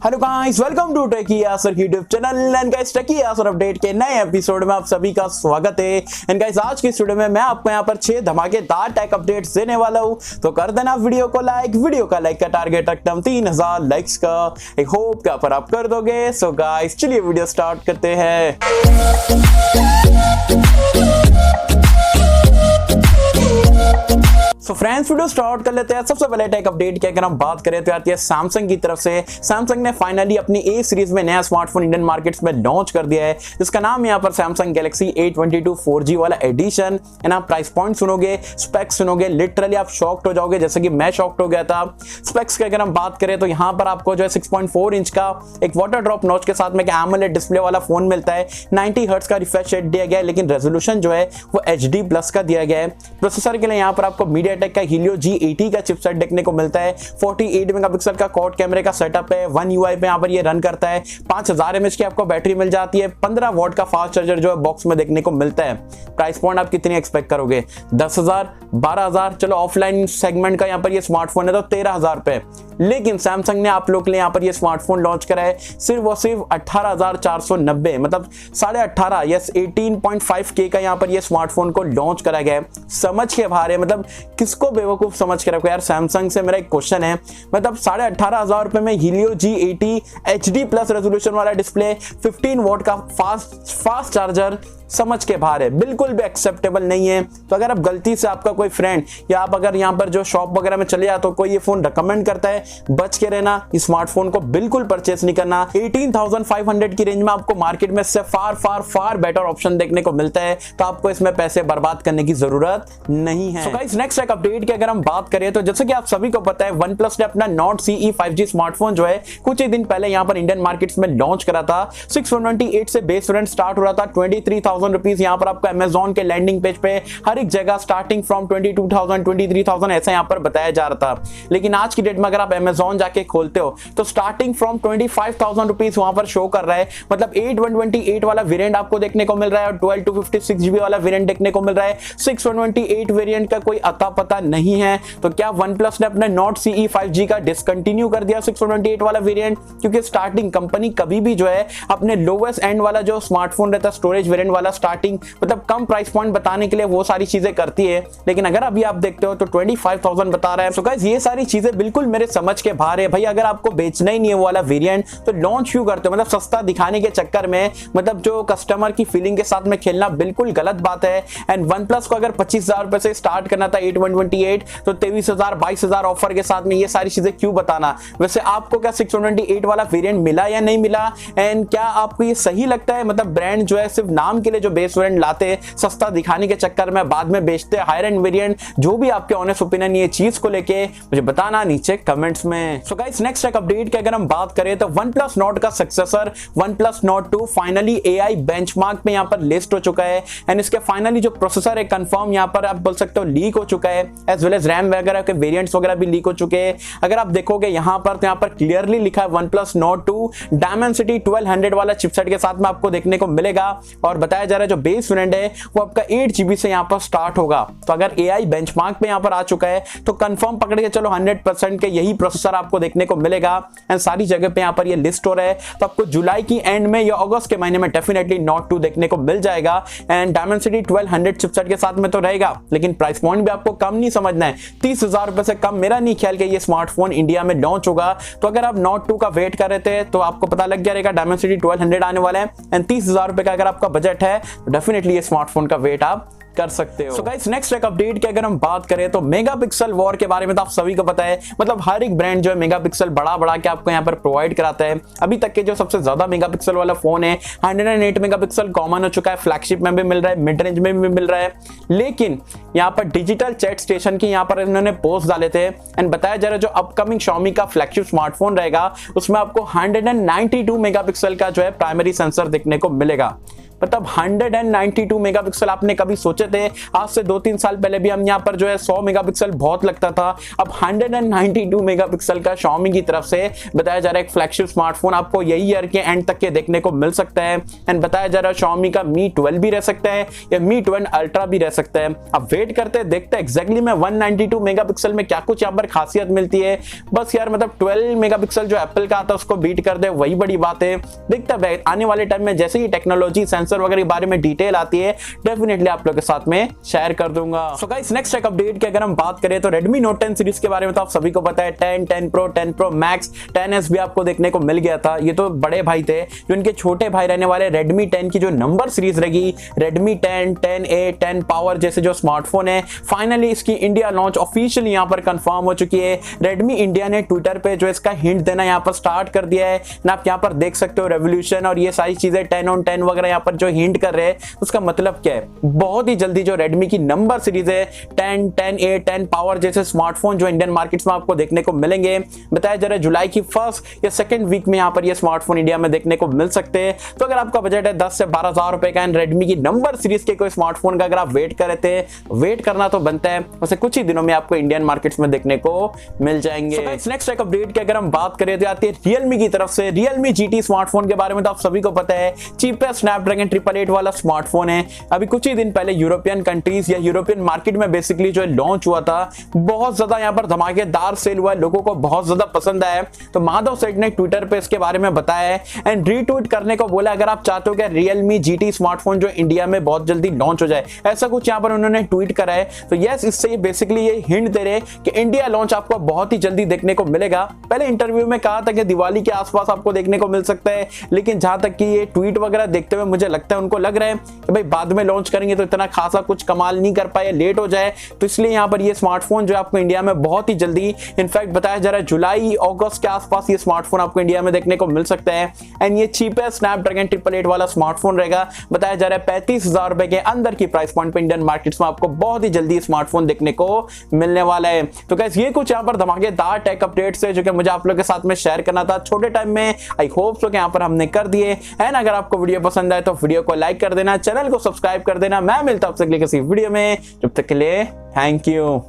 Hello guys, welcome to techy Yasir YouTube channel. And guys, techy Yasir update के नए episode में आप सभी का स्वागत है। एंड गाइस, आज की वीडियो में मैं आपको यहाँ पर 6 धमाकेदार टेक अपडेट्स देने वाला हूँ, तो कर देना वीडियो को लाइक। वीडियो का लाइक का टारगेट रखता हूँ 3000 लाइक्स का। आई होप कि पर आप कर दोगे। सो गाइस, चलिए वीडियो स्टार्ट करते हैं। तो फ्रेंड्स, वीडियो स्टार्ट कर लेते हैं। सबसे पहले टेक अपडेट की अगर हम बात करें तो आती है सैमसंग की तरफ से। सैमसंग ने फाइनली अपनी ए सीरीज में नया स्मार्टफोन इंडियन मार्केट्स में लॉन्च कर दिया है, जिसका नाम यहाँ पर सैमसंग गैलेक्सी A22 4G वाला एडिशन। एंड आप प्राइस पॉइंट सुनोगे, स्पेक्स सुनोगे, लिटरली आप शॉक्ड हो जाओगे, जैसे कि मैं शॉक्ड हो गया था। स्पेक्स की अगर हम बात करें तो यहाँ पर आपको जो है 6.4 इंच का एक वाटर ड्रॉप नॉच के साथ में एक एमोलेड डिस्प्ले वाला फोन मिलता है। 90 हर्ट्ज का रिफ्रेश रेट दिया गया है, लेकिन रेजोल्यूशन जो है वो HD+ का दिया गया है। प्रोसेसर के लिए यहाँ पर आपको मीडियाटेक का हीलियो G80 का चिपसेट देखने को मिलता है। 48 मेगापिक्सल का क्वाड कैमरे का सेटअप है। One UI पे यहाँ पर ये रन करता है। 5000 mAh की आपको बैटरी मिल जाती है। 15 वॉट का फास्ट चार्जर जो है बॉक्स में देखने को मिलता है। प्राइस पॉइंट आप कितनी एक्सपेक्ट करोगे? 10,000, 12,000? चलो ऑफलाइन सेगमेंट का यहाँ पर ये स्मार्टफोन है तो 13,000 रुपए। लेकिन सैमसंग ने आप लोग के लिए यहाँ पर ये स्मार्टफोन लॉन्च करा है सिर्फ 18,490, मतलब 18.5 यस 18.5K का यहाँ पर ये स्मार्टफोन को लॉन्च करा गया है। समझ के बाहर है, मतलब किसको बेवकूफ समझ के रखो यार। सैमसंग से मेरा एक क्वेश्चन है, मतलब 18,500 रुपए में हीलियो G80 HD+ रेजोल्यूशन वाला डिस्प्ले, 15 वॉट का फास्ट चार्जर, समझ के बाहर है, बिल्कुल भी एक्सेप्टेबल नहीं है। तो अगर आप गलती से आपका कोई फ्रेंड या आप अगर यहाँ पर जो शॉप वगैरह में चले जाते हो, कोई ये फोन रिकमेंड करता है, बच के रहना। इस स्मार्टफोन को बिल्कुल परचेस नहीं करना। 18,500 की रेंज में आपको मार्केट में से फार बेटर ऑप्शन देखने को मिलता है, तो आपको इसमें पैसे बर्बाद करने की जरूरत नहीं है। सो गाइस, नेक्स्ट एक अपडेट की अगर हम बात करें तो जैसे कि आप सभी को पता है, OnePlus ने अपना Nord CE 5G स्मार्टफोन जो है कुछ ही दिन पहले यहाँ पर इंडियन मार्केट्स में लॉन्च करा था। 628 से बेस वेरिएंट स्टार्ट हो रहा था। 23,000 रुपीज यहाँ पर आपको अमेजॉन के लैंडिंग पेज पे हर एक जगह स्टार्टिंग फ्रॉम 22,000 23,000 ऐसा यहाँ पर बताया जा रहा था। लेकिन आज की डेट में अगर आप अमेजॉन जाके खोलते हो तो स्टार्टिंग फ्रॉम 25,000 रुपीज वहां पर शो कर रहा है। मतलब 8 वाला वेरिएंट आपको देखने को मिल रहा है और 12 256 GB वाला वेरिएंट देखने को मिल रहा है। 628 वेरिएंट का कोई अता पता नहीं है। तो क्या OnePlus ने अपने Nord CE 5G का डिसकंटिन्यू कर दिया 628 वाला वेरिएंट? क्योंकि स्टार्टिंग कंपनी कभी भी जो है अपने लोवेस्ट एंड वाला जो स्मार्टफोन रहता है स्टोरेज वेरिएंट वाला, स्टार्टिंग मतलब कम प्राइस पॉइंट बताने के लिए वो सारी चीजें करती है। लेकिन अगर अभी आप देखते हो तो 25,000 बता रहा है। सो गाइस, ये सारी चीजें बिल्कुल मेरे समझ के बाहर है। भाई अगर आपको बेचना ही नहीं है वो वाला वेरिएंट तो लॉन्च क्यों करते हो? मतलब सस्ता दिखाने के चक्कर में, मतलब जो कस्टमर की फीलिंग के साथ में खेलना बिल्कुल गलत बात है। एंड OnePlus को अगर 25,000 रुपए से स्टार्ट करना था 8/128 तो 23,000 22,000 ऑफर के साथ में ये सारी चीजें क्यों बताना? वैसे आपको क्या 628 वाला वेरिएंट मिला या नहीं मिला? एंड क्या आपको ये सही लगता है? मतलब ब्रांड जो है सिर्फ नाम के लिए जो बेस वेरिएंट लाते सस्ता दिखाने के चक्कर में बाद में बेचते हायर एंड वेरिएंट। जो भी आपके ऑनेस्ट ओपिनियन ये चीज को लेके मुझे बताना नीचे कमेंट्स में। सो गाइस, नेक्स्ट एक अपडेट की अगर हम बात करें तो OnePlus Nord का successor OnePlus Nord 2 finally AI benchmark पे यहाँ पर लिस्ट हो चुका है। एंड इसके फाइनली जो प्रोसेसर है कंफर्म यहाँ पर आप बोल सकते हो लीक हो चुका है, एज वेल एज रैम वगैरह के वेरिएंट्स वगैरह भी लीक हो चुके हैं। अगर आप देखोगे यहाँ पर तो यहाँ पर क्लियरली लिखा है OnePlus Nord 2 Dimensity 1200 वाला चिपसेट के साथ में आपको देखने को मिलेगा। और बताया जा रहा है जो बेस वेरिएंट है वो आपका 8 GB से यहाँ पर स्टार्ट होगा। तो अगर AI बेंचमार्क पे यहाँ पर आ चुका है तो कंफर्म पकड़ के चलो 100% के यही प्रोसेसर आपको देखने को मिलेगा। एंड सारी जगह पे यहाँ पर ये लिस्ट हो रहा है, तो आपको जुलाई की एंड में या अगस्त के महीने में डेफिनेटली Nord 2 देखने को मिल जाएगा। एंड Dimensity 1200 चिपसेट के साथ में तो रहेगा, लेकिन प्राइस पॉइंट भी आपको कम नहीं समझना है। 30,000 रुपए से कम मेरा नहीं ख्याल कि ये स्मार्टफोन इंडिया में लॉन्च होगा। तो अगर आप Nord 2 का वेट कर रहे थे तो आपको पता लग गया रहेगा Dimensity 1200 आने वाला है। एंड 30,000 रुपए का अगर आपका बजट है तो डेफिनेटली ये स्मार्टफोन का वेट आप कर सकते हो। सो गाइस, नेक्स्ट एक अपडेट की अगर हम बात करें तो मेगापिक्सल वॉर के बारे में तो आप सभी को पता है। मतलब हर एक ब्रांड जो है मेगापिक्सल बढ़ा के आपको यहाँ पर प्रोवाइड कराता है। अभी तक के जो सबसे ज्यादा मेगापिक्सल वाला फोन है 108 मेगापिक्सल कॉमन हो चुका है, फ्लैगशिप में भी मिल रहा है, मिड रेंज में भी मिल रहा है। लेकिन यहाँ पर डिजिटल चैट स्टेशन की यहाँ पर इन्होंने पोस्ट डाले थे एंड बताया जा रहा है जो अपकमिंग Xiaomi का फ्लैगशिप स्मार्टफोन रहेगा उसमें आपको 192 मेगापिक्सल का जो है प्राइमरी सेंसर देखने को मिलेगा। मतलब 192 मेगापिक्सल आपने कभी सोचे थे? आज से 2-3 साल पहले भी हम यहाँ पर जो है 100 मेगापिक्सल बहुत लगता था, अब 192 मेगापिक्सल का Xiaomi की तरफ से बताया जा रहा है एक फ्लैगशिप स्मार्टफोन आपको यही ईयर के एंड तक के देखने को मिल सकता है। एंड बताया जा रहा है Xiaomi का Mi 12 भी रह सकता है या Mi 12 अल्ट्रा भी रह सकता है। अब वेट करते हैं, देखते हैं एग्जैक्टली में 192 मेगापिक्सल में क्या कुछ यहाँ पर खासियत मिलती है। बस यार मतलब 12 मेगापिक्सल जो एप्पल का आता है उसको बीट कर दे, वही बड़ी बात है। देखते हैं आने वाले टाइम में जैसे ही टेक्नोलॉजी सेंसर वगैरह के बारे में डिटेल आती है डेफिनेटली आप लोगों के साथ में शेयर कर दूंगा। So guys next take update की अगर हम बात करें तो Redmi Note 10 सीरीज के बारे में तो आप सभी को पता है 10, 10 Pro, 10 Pro Max, 10s भी आपको देखने को मिल गया था। ये तो बड़े भाई थे, जो इनके छोटे भाई रहने वाले Redmi 10 की जो नंबर सीरीज रहेगी Redmi 10, 10A, 10 Power जैसे जो स्मार्टफोन है, फाइनली इसकी इंडिया लॉन्च ऑफिशियली यहाँ पर कंफर्म हो चुकी है। Redmi इंडिया ने ट्विटर पे जो इसका हिंट देना यहाँ पर स्टार्ट कर दिया है ना। आप यहाँ पर देख सकते हो रेवोल्यूशन और ये सारी चीजें 10 on 10 वगैरह यहाँ पर जो हिंट कर रहे हैं, उसका मतलब क्या है? बहुत ही जल्दी जो Redmi की नंबर सीरीज है 10, 10A, 10 Power जैसे स्मार्टफोन जो इंडियन मार्केट्स में आपको देखने को मिलेंगे। बताया जा रहा है जुलाई की फर्स्ट या सेकंड वीक में यहाँ पर ये स्मार्टफोन इंडिया में देखने को मिल सकते हैं। तो अगर आपका बजट है 10 से 12 हजार रुपए का एंड Redmi की नंबर सीरीज के कोई स्मार्टफोन का अगर आप वेट कर रहे थे, वेट करना तो बनता है, वैसे कुछ ही दिनों में आपको इंडियन मार्केट्स में देखने को मिल जाएंगे। नेक्स्ट एक अपडेट की अगर हम बात करें तो आती है Realme की तरफ से। Realme GT स्मार्टफोन के बारे में तो आप सभी को पता है, चीपेस्ट स्नैपड्रैगन 888 वाला स्मार्टफोन है। अभी कुछ ही दिन पहले यूरोपियन कंट्रीज या यूरोपियन मार्केट में बेसिकली जो लॉन्च हुआ था, बहुत ज्यादा यहाँ पर धमाकेदार सेल हुआ है, लोगों को बहुत ज्यादा पसंद आया। तो माधव सेठ ने ट्विटर पे इसके बारे में बताया है एंड रीट्वीट करने को बोला अगर आप चाहते हो कि Realme GT स्मार्टफोन जो इंडिया में बहुत जल्दी लॉन्च हो जाए, ऐसा कुछ यहाँ पर उन्होंने ट्वीट करा है। तो यस, इससे बेसिकली ये हिंट दे रहे कि इंडिया लॉन्च आपको बहुत ही जल्दी देखने को मिलेगा। पहले इंटरव्यू में कहा था कि दिवाली के आसपास आपको देखने को मिल सकता है, लेकिन जहां तक कि ये ट्वीट वगैरह देखते हुए मुझे लगता है उनको लग रहा है कि भाई बाद में लॉन्च करेंगे तो इतना खासा कुछ कमाल नहीं कर पाए, लेट हो जाए। तो इसलिए यहाँ पर ये स्मार्टफोन जो आपको इंडिया में बहुत ही जल्दी, इनफैक्ट बताया जा रहा है जुलाई अगस्त के आसपास ये स्मार्टफोन आपको इंडिया में देखने को मिल सकता है। एंड ये चीपेस्ट स्नैपड्रैगन 888 वाला स्मार्टफोन रहेगा। बताया जा रहा है 35,000 रुपए के अंदर की प्राइस पॉइंट पे इंडियन मार्केट्स में आपको बहुत ही जल्दी स्मार्टफोन देखने को मिलने वाला है। तो गाइस ये कुछ यहाँ पर धमाकेदार टेक अपडेट्स है जो कि मुझे आप लोगों के साथ में शेयर करना था छोटे टाइम में। आई होप सो कि यहाँ पर हमने कर दिए। एंड अगर आपको वीडियो पसंद आए तो वीडियो को लाइक कर देना, चैनल को सब्सक्राइब कर देना। मैं मिलता हूं आपसे किसी वीडियो में, जब तक के लिए थैंक यू।